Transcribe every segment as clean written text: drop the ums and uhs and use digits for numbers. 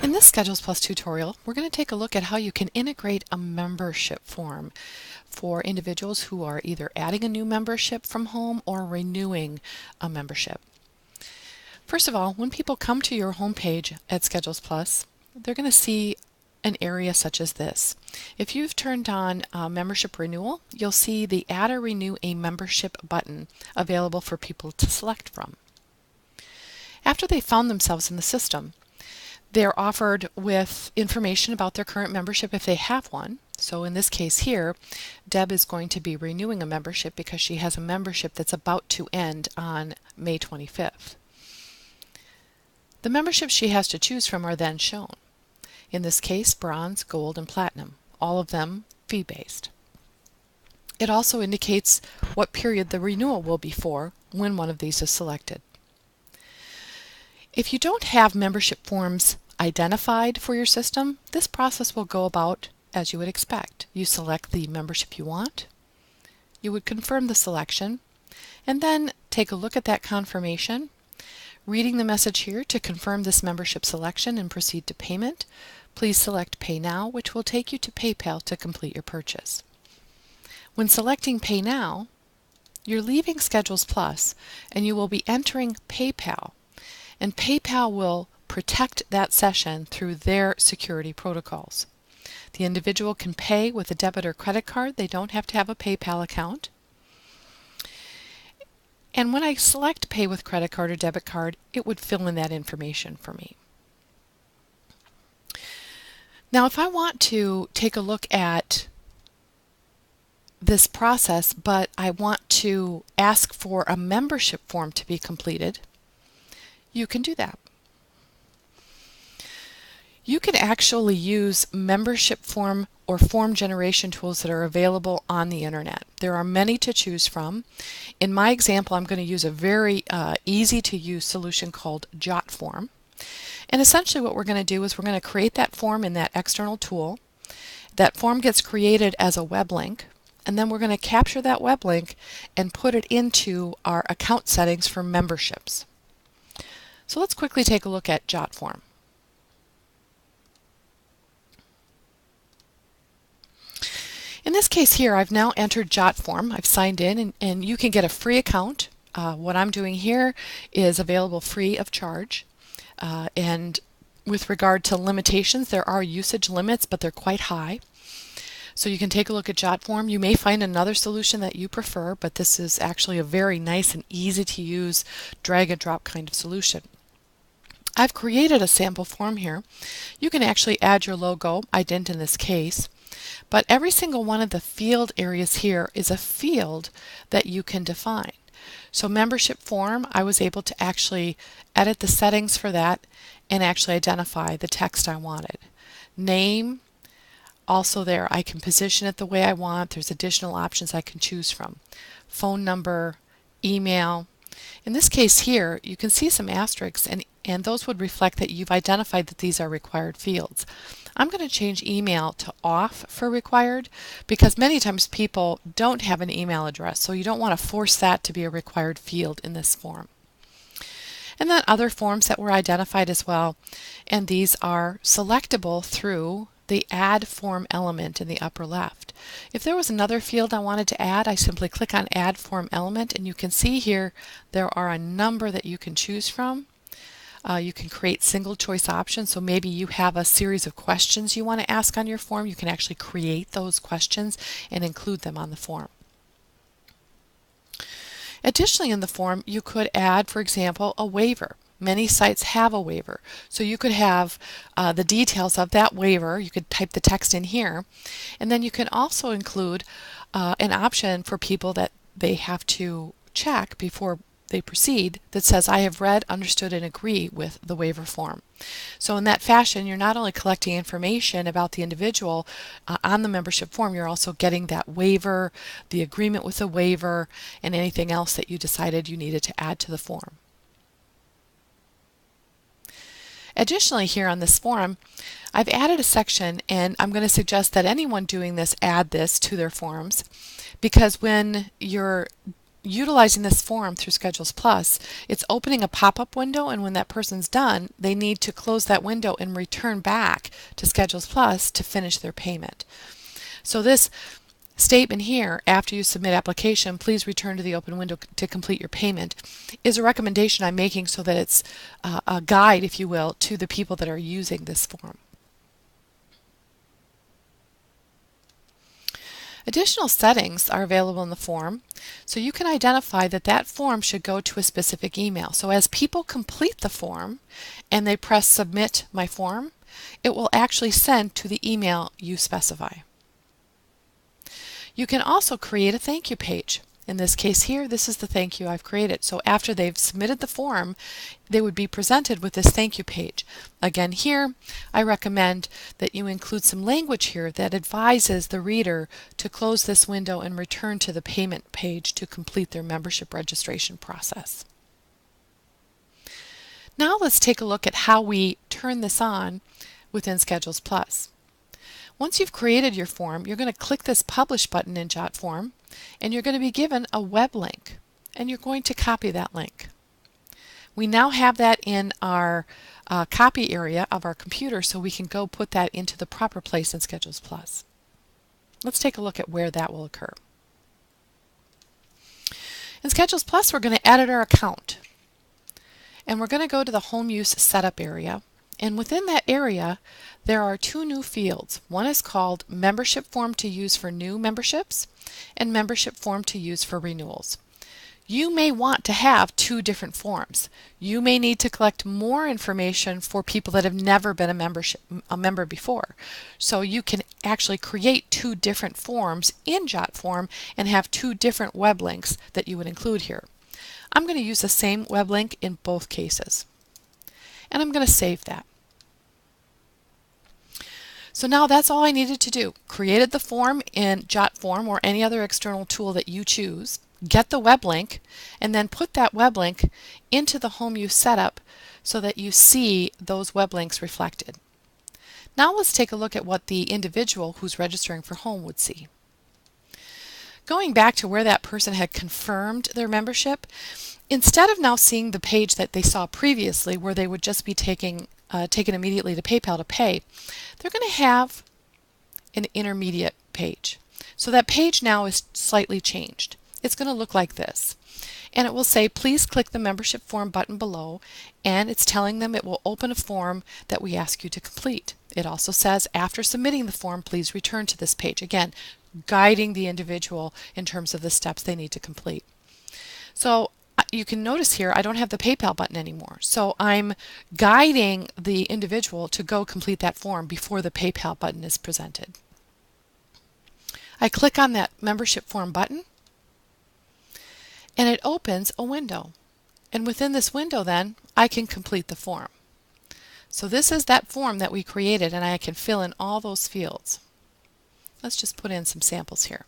In this Schedules Plus tutorial, we're going to take a look at how you can integrate a membership form for individuals who are either adding a new membership from home or renewing a membership. First of all, when people come to your homepage at Schedules Plus, they're going to see an area such as this. If you've turned on membership renewal, you'll see the Add or Renew a Membership button available for people to select from. After they found themselves in the system, they're offered with information about their current membership if they have one. So in this case here, Deb is going to be renewing a membership because she has a membership that's about to end on May 25th. The memberships she has to choose from are then shown. In this case, bronze, gold, and platinum, all of them fee-based. It also indicates what period the renewal will be for when one of these is selected. If you don't have membership forms identified for your system, this process will go about as you would expect. You select the membership you want, you would confirm the selection, and then take a look at that confirmation, reading the message here to confirm this membership selection and proceed to payment. Please select Pay Now, which will take you to PayPal to complete your purchase. When selecting Pay Now, you're leaving Schedules Plus and you will be entering PayPal. And PayPal will protect that session through their security protocols. The individual can pay with a debit or credit card. They don't have to have a PayPal account. And when I select Pay with credit card or debit card, it would fill in that information for me. Now, if I want to take a look at this process, but I want to ask for a membership form to be completed, you can do that. You can actually use membership form or form generation tools that are available on the internet. There are many to choose from. In my example, I'm going to use a very easy to use solution called JotForm. And essentially what we're going to do is we're going to create that form in that external tool. That form gets created as a web link, and then we're going to capture that web link and put it into our account settings for memberships. So let's quickly take a look at JotForm. In this case here, I've now entered JotForm. I've signed in, and you can get a free account. What I'm doing here is available free of charge. And with regard to limitations, there are usage limits, but they're quite high. So you can take a look at JotForm. You may find another solution that you prefer, but this is actually a very nice and easy to use drag and drop kind of solution. I've created a sample form here. You can actually add your logo. I didn't in this case. But every single one of the field areas here is a field that you can define. So membership form, I was able to actually edit the settings for that and actually identify the text I wanted. Name, also there, I can position it the way I want. There's additional options I can choose from. Phone number, email. In this case here, you can see some asterisks, and those would reflect that you've identified that these are required fields. I'm going to change email to off for required because many times people don't have an email address, so you don't want to force that to be a required field in this form. And then other forms that were identified as well, and these are selectable through the Add Form element in the upper left. If there was another field I wanted to add, I simply click on Add Form element, and you can see here there are a number that you can choose from. You can create single choice options, so maybe you have a series of questions you want to ask on your form. You can actually create those questions and include them on the form. Additionally, in the form, you could add, for example, a waiver. Many sites have a waiver, so you could have the details of that waiver. You could type the text in here, and then you can also include an option for people that they have to check before they proceed that says, I have read, understood, and agree with the waiver form. So in that fashion, you're not only collecting information about the individual on the membership form, you're also getting that waiver, the agreement with the waiver, and anything else that you decided you needed to add to the form. Additionally, here on this form, I've added a section, and I'm going to suggest that anyone doing this add this to their forms, because when you're utilizing this form through Schedules Plus, it's opening a pop-up window, and when that person's done, they need to close that window and return back to Schedules Plus to finish their payment. So this statement here, after you submit application, please return to the open window to complete your payment, is a recommendation I'm making so that it's a guide, if you will, to the people that are using this form. Additional settings are available in the form, so you can identify that that form should go to a specific email. So as people complete the form and they press Submit My Form, it will actually send to the email you specify. You can also create a thank you page. In this case here, this is the thank you I've created. So after they've submitted the form, they would be presented with this thank you page. Again, here, I recommend that you include some language here that advises the reader to close this window and return to the payment page to complete their membership registration process. Now let's take a look at how we turn this on within Schedules Plus. Once you've created your form, you're going to click this Publish button in JotForm, and you're going to be given a web link, and you're going to copy that link. We now have that in our copy area of our computer, so we can go put that into the proper place in Schedules Plus. Let's take a look at where that will occur. In Schedules Plus, we're going to edit our account, and we're going to go to the Home Use Setup area. And within that area, there are two new fields. One is called Membership Form to use for new memberships and Membership Form to use for renewals. You may want to have two different forms. You may need to collect more information for people that have never been a member before. So you can actually create two different forms in JotForm and have two different web links that you would include here. I'm going to use the same web link in both cases. And I'm going to save that. So now that's all I needed to do. Created the form in JotForm or any other external tool that you choose, get the web link, and then put that web link into the Home Use Setup so that you see those web links reflected. Now let's take a look at what the individual who's registering for home would see. Going back to where that person had confirmed their membership, instead of now seeing the page that they saw previously where they would just be taken immediately to PayPal to pay, they're going to have an intermediate page. So that page now is slightly changed. It's going to look like this. And it will say, please click the membership form button below, and it's telling them it will open a form that we ask you to complete. It also says, after submitting the form, please return to this page. Again, guiding the individual in terms of the steps they need to complete. So you can notice here I don't have the PayPal button anymore. So I'm guiding the individual to go complete that form before the PayPal button is presented. I click on that membership form button, and it opens a window. And within this window then, I can complete the form. So this is that form that we created, and I can fill in all those fields. Let's just put in some samples here.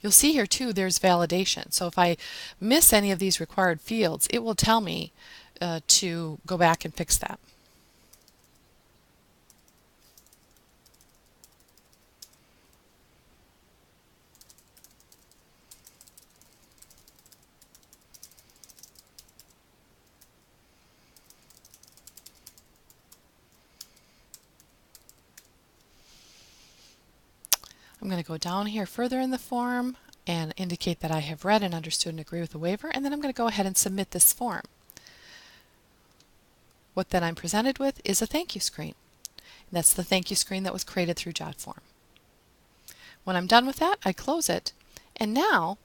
You'll see here too there's validation. So if I miss any of these required fields, it will tell me to go back and fix that. I'm going to go down here further in the form and indicate that I have read and understood and agree with the waiver, and then I'm going to go ahead and submit this form. What then I'm presented with is a thank you screen. And that's the thank you screen that was created through JotForm. When I'm done with that, I close it, and now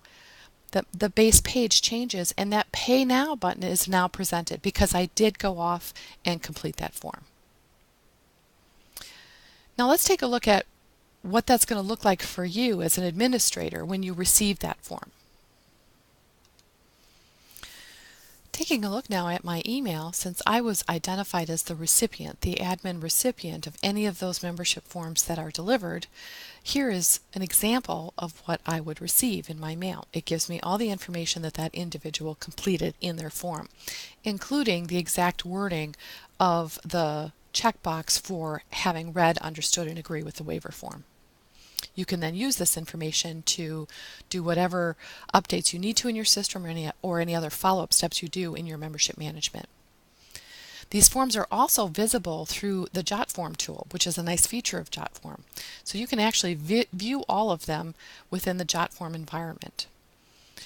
the base page changes, and that Pay Now button is now presented because I did go off and complete that form. Now let's take a look at what that's going to look like for you as an administrator when you receive that form. Taking a look now at my email, since I was identified as the recipient, the admin recipient of any of those membership forms that are delivered, here is an example of what I would receive in my mail. It gives me all the information that that individual completed in their form, including the exact wording of the checkbox for having read, understood, and agree with the waiver form. You can then use this information to do whatever updates you need to in your system or any other follow-up steps you do in your membership management. These forms are also visible through the JotForm tool, which is a nice feature of JotForm. So you can actually view all of them within the JotForm environment.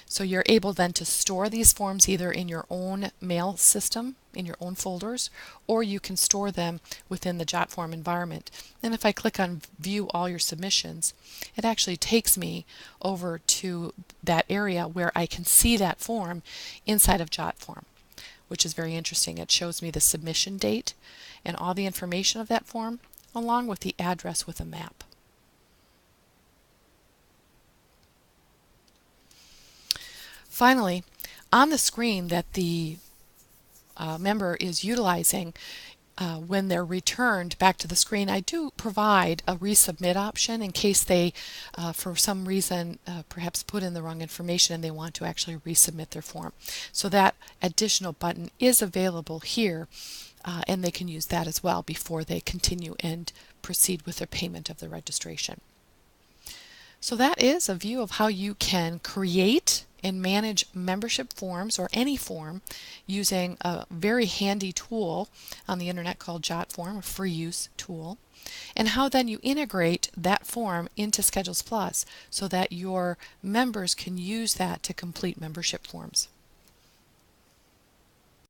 So you're able then to store these forms either in your own mail system, in your own folders, or you can store them within the JotForm environment. And if I click on View All Your Submissions, it actually takes me over to that area where I can see that form inside of JotForm, which is very interesting. It shows me the submission date and all the information of that form, along with the address with a map. Finally, on the screen that the member is utilizing when they're returned back to the screen, I do provide a resubmit option in case they, for some reason, perhaps put in the wrong information and they want to actually resubmit their form. So that additional button is available here, and they can use that as well before they continue and proceed with their payment of the registration. So that is a view of how you can create and manage membership forms or any form using a very handy tool on the internet called JotForm, a free use tool, and how then you integrate that form into Schedules Plus so that your members can use that to complete membership forms.